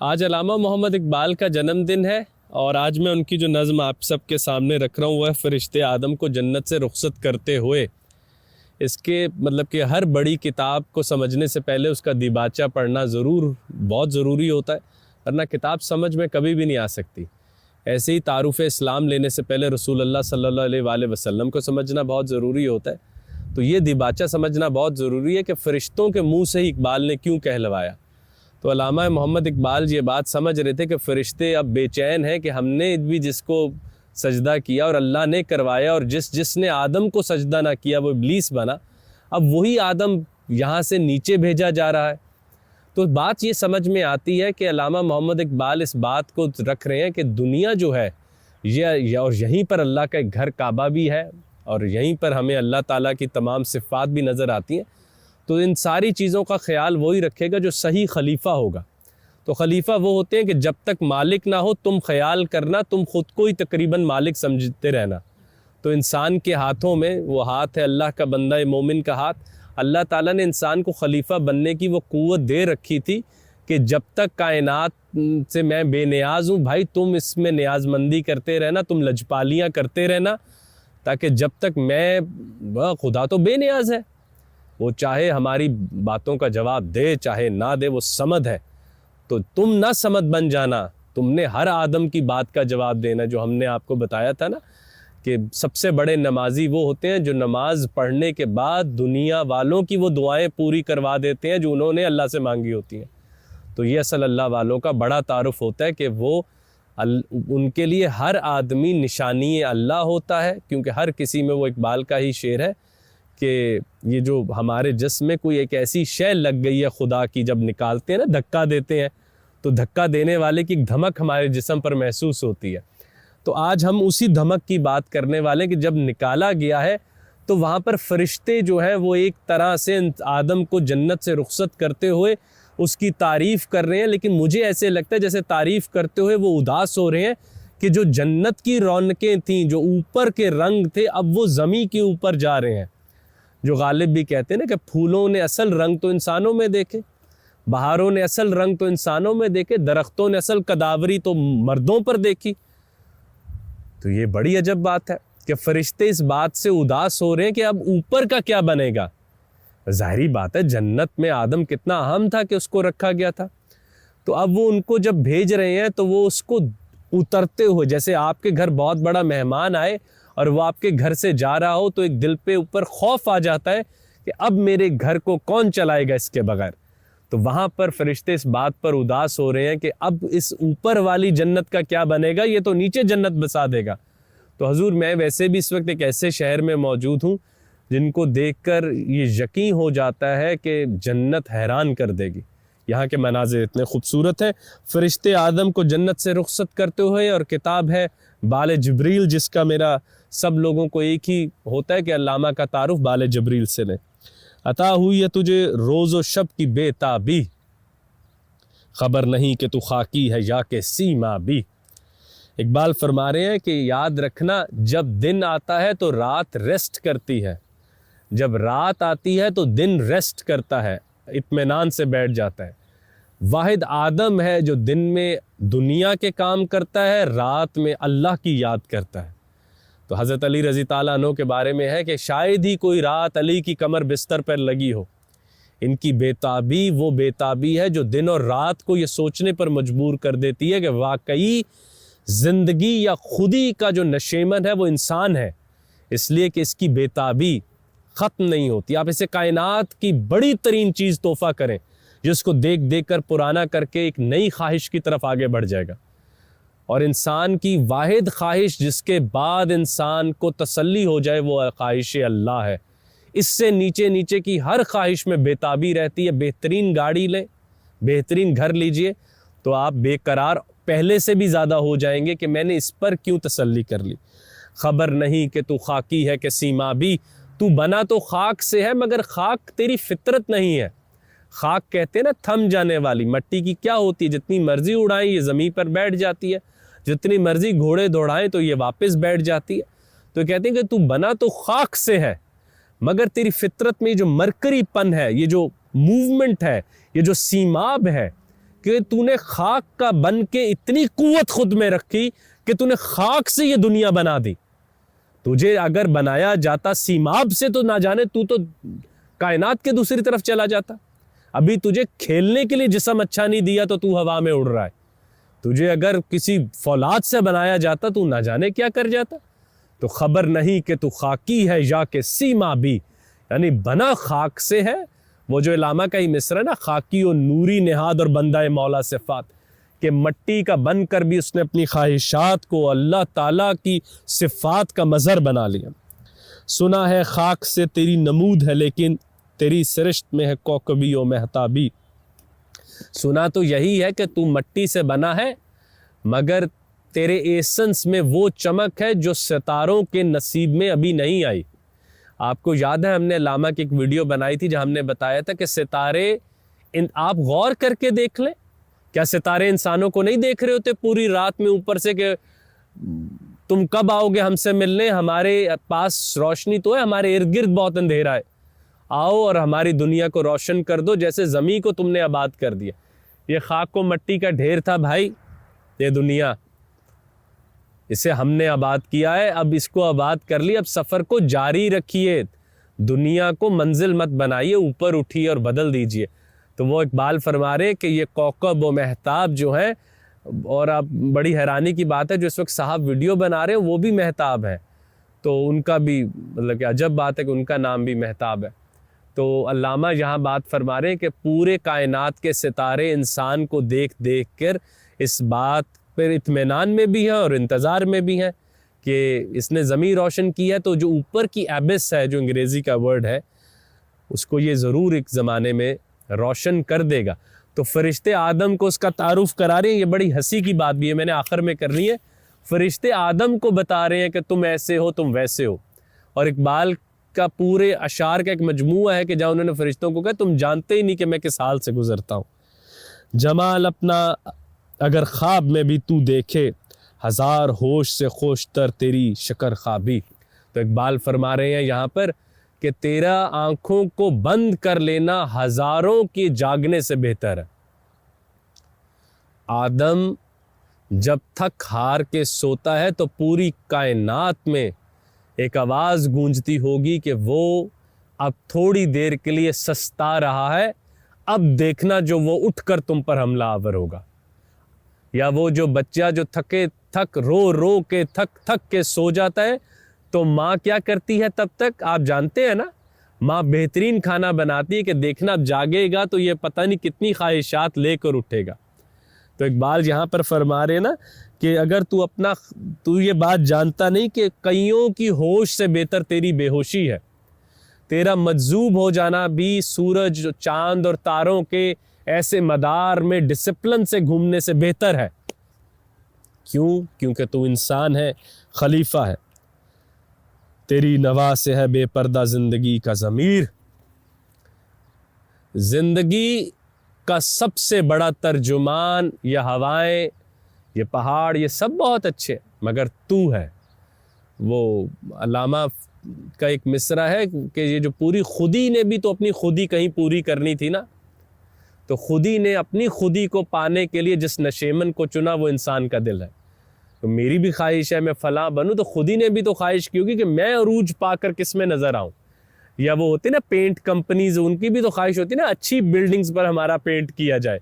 आज अल्लामा मोहम्मद इकबाल का जन्मदिन है और आज मैं उनकी जो नज़्म आप सबके सामने रख रहा हूँ वह फ़रिश्ते आदम को जन्नत से रुखसत करते हुए। इसके मतलब कि हर बड़ी किताब को समझने से पहले उसका दिबाचा पढ़ना बहुत ज़रूरी होता है, वरना किताब समझ में कभी भी नहीं आ सकती। ऐसे ही तारुफ़ इस्लाम लेने से पहले रसूलुल्लाह सल्लल्लाहु अलैहि वसल्लम को समझना बहुत ज़रूरी होता है। तो ये दिबाचा समझना बहुत ज़रूरी है कि फ़रिश्तों के मुँह से ही इकबाल ने क्यों कहलवाया। तो अल्लामा मोहम्मद इकबाल ये बात समझ रहे थे कि फ़रिश्ते अब बेचैन हैं कि हमने भी जिसको सजदा किया और अल्लाह ने करवाया, और जिसने आदम को सजदा ना किया वो इब्लीस बना, अब वही आदम यहाँ से नीचे भेजा जा रहा है। तो बात ये समझ में आती है कि अल्लामा मोहम्मद इकबाल इस बात को रख रहे हैं कि दुनिया जो है ये और यहीं पर अल्लाह का एक घर काबा भी है और यहीं पर हमें अल्लाह ताला की तमाम सिफ़ात भी नज़र आती हैं। तो इन सारी चीज़ों का ख्याल वही रखेगा जो सही खलीफा होगा। तो खलीफा वो होते हैं कि जब तक मालिक ना हो तुम ख्याल करना, तुम ख़ुद को ही तकरीबन मालिक समझते रहना। तो इंसान के हाथों में वो हाथ है अल्लाह का, बंदा मोमिन का हाथ। अल्लाह ताला ने इंसान को खलीफा बनने की वो क़ुव्वत दे रखी थी कि जब तक कायनात से मैं बेनियाज़ हूँ भाई, तुम इसमें नियाज़मंदी करते रहना, तुम लजपालियाँ करते रहना, ताकि जब तक मैं खुदा तो बेनियाज़ है, वो चाहे हमारी बातों का जवाब दे चाहे ना दे, वो समद है। तो तुम ना समद बन जाना, तुमने हर आदम की बात का जवाब देना। जो हमने आपको बताया था ना कि सबसे बड़े नमाजी वो होते हैं जो नमाज पढ़ने के बाद दुनिया वालों की वो दुआएं पूरी करवा देते हैं जो उन्होंने अल्लाह से मांगी होती हैं। तो ये असल अल्लाह वालों का बड़ा तारुफ होता है कि वो उनके लिए हर आदमी निशानी अल्लाह होता है, क्योंकि हर किसी में वो इकबाल का ही शेर है कि ये जो हमारे जिस्म में कोई एक ऐसी शय लग गई है खुदा की, जब निकालते हैं ना, धक्का देते हैं, तो धक्का देने वाले की एक धमक हमारे जिस्म पर महसूस होती है। तो आज हम उसी धमक की बात करने वाले कि जब निकाला गया है तो वहाँ पर फ़रिश्ते जो हैं वो एक तरह से आदम को जन्नत से रुखसत करते हुए उसकी तारीफ़ कर रहे हैं, लेकिन मुझे ऐसे लगता है जैसे तारीफ़ करते हुए वो उदास हो रहे हैं कि जो जन्नत की रौनकें थीं, जो ऊपर के रंग थे, अब वो ज़मीं के ऊपर जा रहे हैं। जो गालिब भी कहते हैं ना कि फूलों ने असल रंग तो इंसानों में देखे, बहारों ने असल रंग तो इंसानों में देखे, दरख्तों ने असल कदावरी तो मर्दों पर देखी। तो ये बड़ी अजब बात है कि फ़रिश्ते इस बात से उदास हो रहे हैं कि अब ऊपर का क्या बनेगा। ज़ाहिरी बात है, जन्नत में आदम कितना अहम था कि उसको रखा गया था। तो अब वो उनको जब भेज रहे हैं तो वो उसको उतरते हुए, जैसे आपके घर बहुत बड़ा मेहमान आए और वो आपके घर से जा रहा हो तो एक दिल पे ऊपर खौफ आ जाता है कि अब मेरे घर को कौन चलाएगा इसके बगैर। तो वहाँ पर फ़रिश्ते इस बात पर उदास हो रहे हैं कि अब इस ऊपर वाली जन्नत का क्या बनेगा, ये तो नीचे जन्नत बसा देगा। तो हजूर, मैं वैसे भी इस वक्त एक ऐसे शहर में मौजूद हूँ जिनको देखकर ये यकीन हो जाता है कि जन्नत हैरान कर देगी। यहाँ के मनाज़िर इतने खूबसूरत हैं। फ़रिश्ते आदम को जन्नत से रुखसत करते हुए, और किताब है बाले जबरील, जिसका मेरा सब लोगों को एक ही होता है कि अल्लामा का तारुफ बाले जबरील से लें। अता हुई है तुझे रोज़ व शब की बेताबी, ख़बर नहीं कि तू खाकी है या के सीमा भी। इकबाल फरमा रहे हैं कि याद रखना, जब दिन आता है तो रात रेस्ट करती है, जब रात आती है तो दिन रेस्ट करता है, इत्मीनान से बैठ जाता है। वाहिद आदम है जो दिन में दुनिया के काम करता है, रात में अल्लाह की याद करता है। तो हज़रत अली रज़ी ताला अन्हु के बारे में है कि शायद ही कोई रात अली की कमर बिस्तर पर लगी हो। इनकी बेताबी वो बेताबी है जो दिन और रात को ये सोचने पर मजबूर कर देती है कि वाकई ज़िंदगी या खुदी का जो नशेमन है वो इंसान है, इसलिए कि इसकी बेताबी ख़त्म नहीं होती। आप इसे कायनात की बड़ी तरीन चीज़ तोहफ़ा करें, जिसको देख देख कर पुराना करके एक नई ख्वाहिश की तरफ आगे बढ़ जाएगा। और इंसान की वाहिद ख्वाहिश जिसके बाद इंसान को तसल्ली हो जाए वो ख्वाहिश अल्लाह है। इससे नीचे नीचे की हर ख्वाहिश में बेताबी रहती है। बेहतरीन गाड़ी लें, बेहतरीन घर लीजिए, तो आप बेकरार पहले से भी ज़्यादा हो जाएंगे कि मैंने इस पर क्यों तसल्ली कर ली। ख़बर नहीं कि तू खाकी है कि सीमा भी, तू बना तो खाक से है मगर खाक तेरी फितरत नहीं है। खाक कहते हैं ना थम जाने वाली मट्टी की, क्या होती है, जितनी मर्जी उड़ाएं ये ज़मीन पर बैठ जाती है, जितनी मर्जी घोड़े दौड़ाएं तो ये वापस बैठ जाती है। तो कहते हैं कि तू बना तो खाक से है मगर तेरी फितरत में जो मरकरीपन है, ये जो मूवमेंट है, ये जो सीमाब है, कि तूने खाक का बन के इतनी कुव्वत खुद में रखी कि तूने खाक से ये दुनिया बना दी। तुझे अगर बनाया जाता सीमाब से तो ना जाने तू तो कायनात के दूसरी तरफ चला जाता। अभी तुझे खेलने के लिए जिस्म अच्छा नहीं दिया तो तू हवा में उड़ रहा है। तुझे अगर किसी फौलाद से बनाया जाता तू ना जाने क्या कर जाता। तो खबर नहीं कि तू खाकी है या के सीमा भी, यानी बना खाक से है। वो जो इलामा का ही मिसरा ना, खाकी और नूरी निहाद और बंदा मौला सिफात, कि मट्टी का बनकर भी उसने अपनी ख्वाहिशात को अल्लाह ताला की सिफात का मज़हर बना लिया। सुना है खाक से तेरी नमूद है लेकिन तेरी सरिश्त में है कौकबी और महताबी। सुना तो यही है कि तू मट्टी से बना है मगर तेरे एसेंस में वो चमक है जो सितारों के नसीब में अभी नहीं आई। आपको याद है हमने लामा की एक वीडियो बनाई थी जहां हमने बताया था कि सितारे आप गौर करके देख लें, क्या सितारे इंसानों को नहीं देख रहे होते पूरी रात में ऊपर से कि तुम कब आओगे हमसे मिलने, हमारे पास रोशनी तो है, हमारे इर्द गिर्द बहुत अंधेरा है, आओ और हमारी दुनिया को रोशन कर दो जैसे ज़मीन को तुमने आबाद कर दिया। ये खाक को मट्टी का ढेर था भाई, ये दुनिया, इसे हमने आबाद किया है, अब इसको आबाद कर ली, अब सफ़र को जारी रखिए, दुनिया को मंजिल मत बनाइए, ऊपर उठिए और बदल दीजिए। तो वो इकबाल फरमा रहे कि ये कौकब व महताब जो है, और अब बड़ी हैरानी की बात है जो इस वक्त साहब वीडियो बना रहे हैं वो भी महताब हैं, तो उनका भी मतलब कि अजब बात है कि उनका नाम भी महताब है। तो अल्लामा यहाँ बात फरमा रहे हैं कि पूरे कायनात के सितारे इंसान को देख देख कर इस बात पर इत्मीनान में भी हैं और इंतज़ार में भी हैं कि इसने ज़मीन रोशन की है, तो जो ऊपर की एबिस है, जो अंग्रेज़ी का वर्ड है, उसको ये ज़रूर एक ज़माने में रोशन कर देगा। तो फरिश्ते आदम को उसका तारुफ करा रहे हैं। ये बड़ी हंसी की बात भी है, मैंने आखिर में करनी है। फरिश्ते आदम को बता रहे हैं कि तुम ऐसे हो, तुम वैसे हो। और इकबाल का पूरे अशार का एक मजमूआ है कि जहाँ उन्होंने फरिश्तों को कहा तुम जानते ही नहीं कि मैं किस हाल से गुजरता हूँ। जमाल अपना अगर ख्वाब में भी तू देखे, हज़ार होश से खोशतर तेरी शकर ख्वाबी। तो इकबाल फरमा रहे हैं यहाँ पर कि तेरा आंखों को बंद कर लेना हज़ारों के जागने से बेहतर है। आदम जब थक हार के सोता है तो पूरी कायनात में एक आवाज़ गूंजती होगी कि वो अब थोड़ी देर के लिए सस्ता रहा है, अब देखना जो वो उठकर तुम पर हमलावर होगा। या वो जो बच्चा जो थक रो के थक के सो जाता है, तो माँ क्या करती है तब तक आप जानते हैं ना, माँ बेहतरीन खाना बनाती है कि देखना अब जागेगा तो ये पता नहीं कितनी ख्वाहिशात लेकर उठेगा। तो इकबाल यहाँ पर फरमा रहे ना कि अगर तू ये बात जानता नहीं कि कईयों की होश से बेहतर तेरी बेहोशी है। तेरा मजजूब हो जाना भी सूरज, चांद और तारों के ऐसे मदार में डिसिप्लिन से घूमने से बेहतर है। क्यों? क्योंकि तू इंसान है, खलीफा है। तेरी नवा से है बेपर्दा जिंदगी का ज़मीर। जिंदगी का सबसे बड़ा तर्जुमान ये हवाएं, ये पहाड़, ये सब बहुत अच्छे, मगर तू है। वो अल्लामा का एक मिसरा है कि ये जो पूरी खुदी ने भी तो अपनी खुदी कहीं पूरी करनी थी ना, तो खुदी ने अपनी खुदी को पाने के लिए जिस नशेमन को चुना वो इंसान का दिल है। तो मेरी भी ख्वाहिश है मैं फलां बनूं, तो खुदी ने भी तो ख्वाहिश की होगी कि मैं अरूज पाकर किस में नज़र आऊं। या वो होती ना पेंट कंपनीज, उनकी भी तो ख्वाहिश होती ना अच्छी बिल्डिंग्स पर हमारा पेंट किया जाए,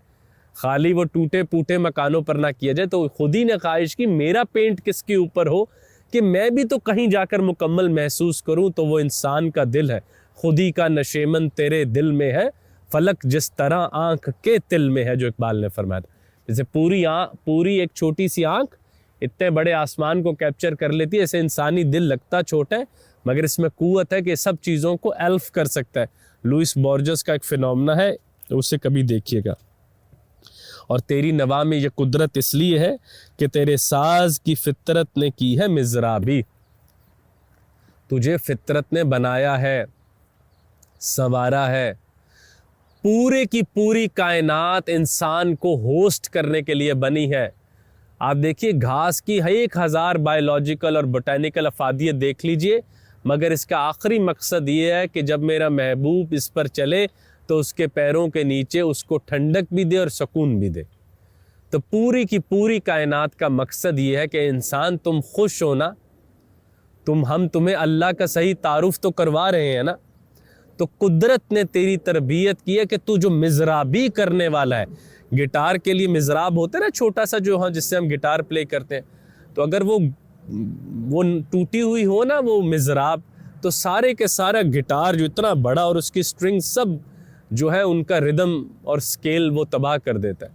खाली वो टूटे फूटे मकानों पर ना किया जाए। तो खुदी ने ख्वाहिश की मेरा पेंट किसके ऊपर हो कि मैं भी तो कहीं जाकर मुकम्मल महसूस करूं। तो वो इंसान का दिल है। खुदी का नशेमन तेरे दिल में है, फलक जिस तरह आंख के तिल में है, जो इकबाल ने फरमाया। जैसे पूरी एक छोटी सी आंख इतने बड़े आसमान को कैप्चर कर लेती है, ऐसे इंसानी दिल लगता छोटा है मगर इसमें कुव्वत है कि सब चीज़ों को एल्फ कर सकता है। लुइस बोर्जस का एक फिनोमेना है, उसे कभी देखिएगा। और तेरी नवा में ये कुदरत इसलिए है कि तेरे साज की फितरत ने की है मिज़राबी। तुझे फितरत ने बनाया है, संवारा है। पूरे की पूरी कायनात इंसान को होस्ट करने के लिए बनी है। आप देखिए घास की 1000 बायोलॉजिकल और बोटानिकल अफादियत देख लीजिए, मगर इसका आखिरी मकसद ये है कि जब मेरा महबूब इस पर चले तो उसके पैरों के नीचे उसको ठंडक भी दे और सुकून भी दे। तो पूरी की पूरी कायनात का मकसद ये है कि इंसान तुम खुश हो ना, हम तुम्हें अल्लाह का सही तारुफ तो करवा रहे हैं ना। तो कुदरत ने तेरी तरबियत की है कि तू जो मिजराबी करने वाला है, गिटार के लिए मिजराब होता है ना छोटा सा जो, हाँ, जिससे हम गिटार प्ले करते हैं, तो अगर वो टूटी हुई हो ना वो मिजराब, तो सारे के सारा गिटार जो इतना बड़ा और उसकी स्ट्रिंग सब जो है उनका रिदम और स्केल वो तबाह कर देता है।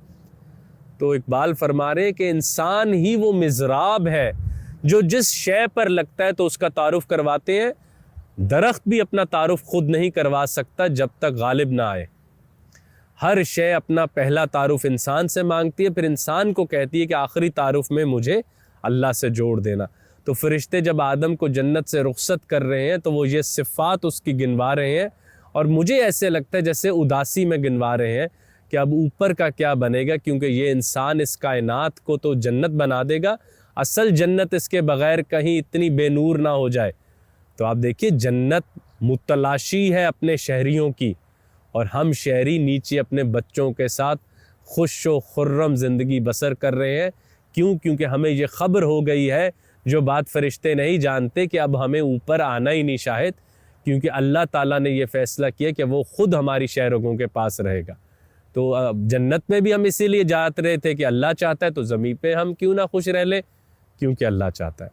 तो इकबाल फरमा रहे कि इंसान ही वो मिजराब है जो जिस शय पर लगता है तो उसका तारुफ करवाते हैं। दरख्त भी अपना तारुफ खुद नहीं करवा सकता जब तक गालिब ना आए। हर शय अपना पहला तारुफ इंसान से मांगती है, फिर इंसान को कहती है कि आखिरी तारुफ में मुझे अल्लाह से जोड़ देना। तो फरिश्ते जब आदम को जन्नत से रुखसत कर रहे हैं तो वो ये सिफ़ात उसकी गिनवा रहे हैं, और मुझे ऐसे लगता है जैसे उदासी में गिनवा रहे हैं कि अब ऊपर का क्या बनेगा, क्योंकि ये इंसान इस कायनात को तो जन्नत बना देगा, असल जन्नत इसके बग़ैर कहीं इतनी बेनूर ना हो जाए। तो आप देखिए, जन्नत मुतलाशी है अपने शहरियों की, और हम शहरी नीचे अपने बच्चों के साथ खुश व खुर्रम ज़िंदगी बसर कर रहे हैं। क्यों? क्योंकि हमें ये ख़बर हो गई है, जो बात फरिश्ते नहीं जानते, कि अब हमें ऊपर आना ही नहीं शायद, क्योंकि अल्लाह ताला ने ये फ़ैसला किया कि वो ख़ुद हमारी शहरों के पास रहेगा। तो जन्नत में भी हम इसीलिए जाते रहे थे कि अल्लाह चाहता है, तो ज़मीन पे हम क्यों ना खुश रह लें, क्योंकि अल्लाह चाहता है।